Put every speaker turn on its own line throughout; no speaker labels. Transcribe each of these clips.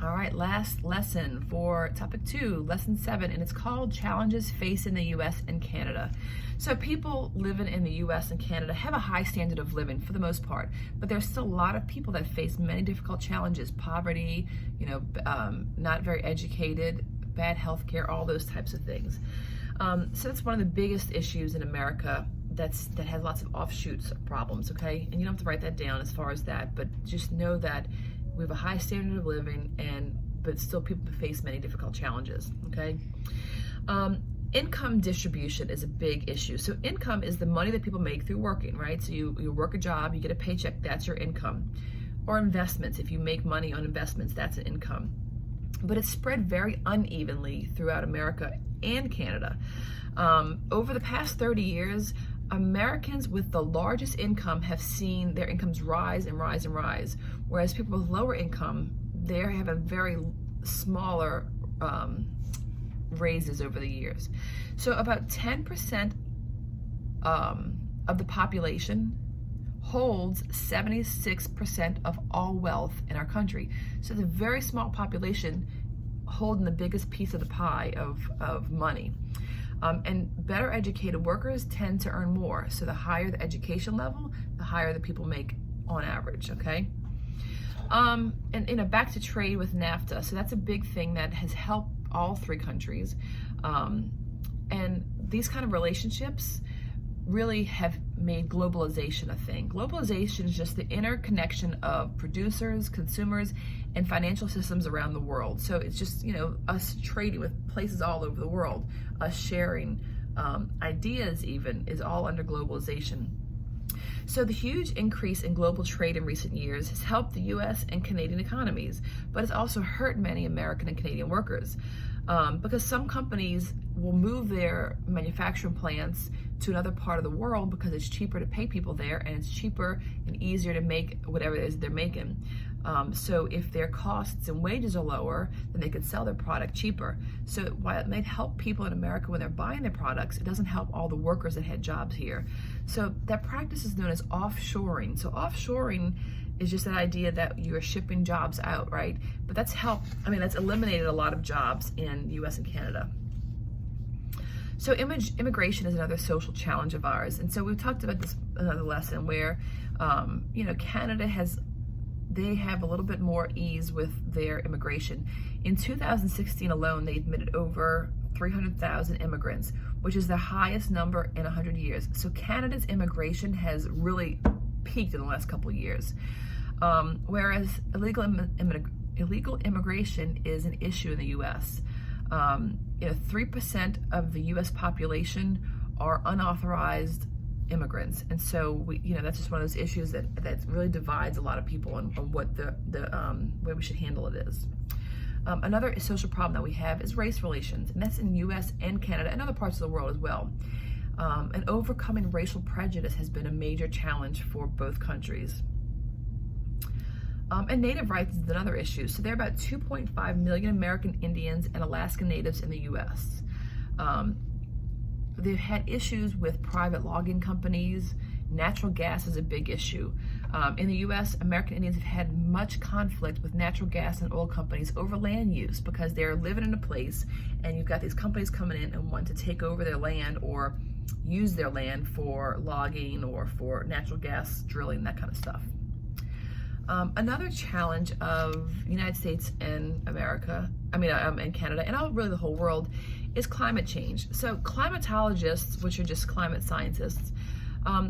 All right, last lesson for topic 2, lesson 7, and it's called Challenges Facing the U.S. and Canada. So people living in the U.S. and Canada have a high standard of living for the most part, but there's still a lot of people that face many difficult challenges: poverty, not very educated, bad health care, all those types of things. So that's one of the biggest issues in America that has lots of offshoots of problems, okay? And you don't have to write that down as far as that, but just know that we have a high standard of living, but still people face many difficult challenges, okay? Income distribution is a big issue. So income is the money that people make through working, right? So you work a job, you get a paycheck, that's your income. Or investments, if you make money on investments, that's an income. But it's spread very unevenly throughout America and Canada. Over the past 30 years, Americans with the largest income have seen their incomes rise and rise and rise, whereas people with lower income, they have a very smaller raises over the years. So about 10% of the population holds 76% of all wealth in our country. So it's a very small population holding the biggest piece of the pie of money. And better educated workers tend to earn more. So the higher the education level, the higher the people make on average, okay? And back to trade with NAFTA. So that's a big thing that has helped all 3 countries. And these kind of relationships really have made globalization a thing. Globalization is just the interconnection of producers, consumers, and financial systems around the world. So it's just, us trading with places all over the world, us sharing ideas even, is all under globalization. So the huge increase in global trade in recent years has helped the U.S. and Canadian economies, but it's also hurt many American and Canadian workers because some companies will move their manufacturing plants to another part of the world because it's cheaper to pay people there, and it's cheaper and easier to make whatever it is they're making. So if their costs and wages are lower, then they could sell their product cheaper. So while it may help people in America when they're buying their products, it doesn't help all the workers that had jobs here. So that practice is known as offshoring. So offshoring is just that idea that you're shipping jobs out, right? But that's eliminated a lot of jobs in the US and Canada. So immigration is another social challenge of ours. And so we've talked about this another lesson where, Canada they have a little bit more ease with their immigration. In 2016 alone, they admitted over 300,000 immigrants, which is the highest number in 100 years. So Canada's immigration has really peaked in the last couple of years. Whereas illegal immigration is an issue in the U.S. 3% of the U.S. population are unauthorized immigrants, and so that's just one of those issues that really divides a lot of people on what the way we should handle it is. Another social problem that we have is race relations, and that's in U.S. and Canada and other parts of the world as well. And overcoming racial prejudice has been a major challenge for both countries. And native rights is another issue. So there are about 2.5 million American Indians and Alaska Natives in the U.S. They've had issues with private logging companies. Natural gas is a big issue. In the U.S., American Indians have had much conflict with natural gas and oil companies over land use because they're living in a place and you've got these companies coming in and want to take over their land or use their land for logging or for natural gas drilling, that kind of stuff. Another challenge of the United States and and Canada, and really the whole world, is climate change. So climatologists, which are just climate scientists,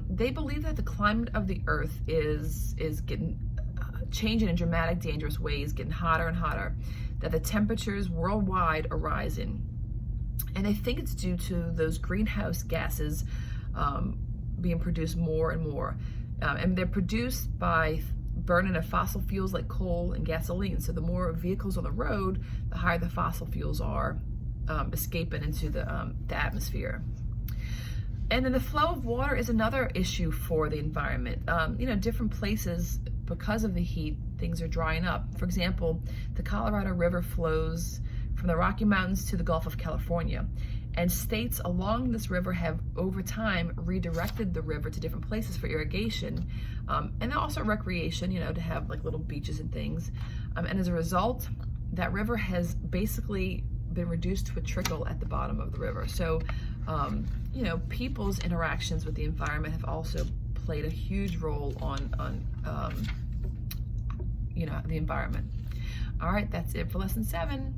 they believe that the climate of the Earth is getting changing in dramatic, dangerous ways, getting hotter and hotter, that the temperatures worldwide are rising. And they think it's due to those greenhouse gases being produced more and more. And they're produced by burning of fossil fuels like coal and gasoline. So the more vehicles on the road, the higher the fossil fuels are escaping into the atmosphere. And then the flow of water is another issue for the environment. Different places, because of the heat, things are drying up. For example, the Colorado River flows from the Rocky Mountains to the Gulf of California. And states along this river have, over time, redirected the river to different places for irrigation, and also recreation, to have like little beaches and things. And as a result, that river has basically been reduced to a trickle at the bottom of the river. So, you know, people's interactions with the environment have also played a huge role on you know, the environment. All right, that's it for lesson 7.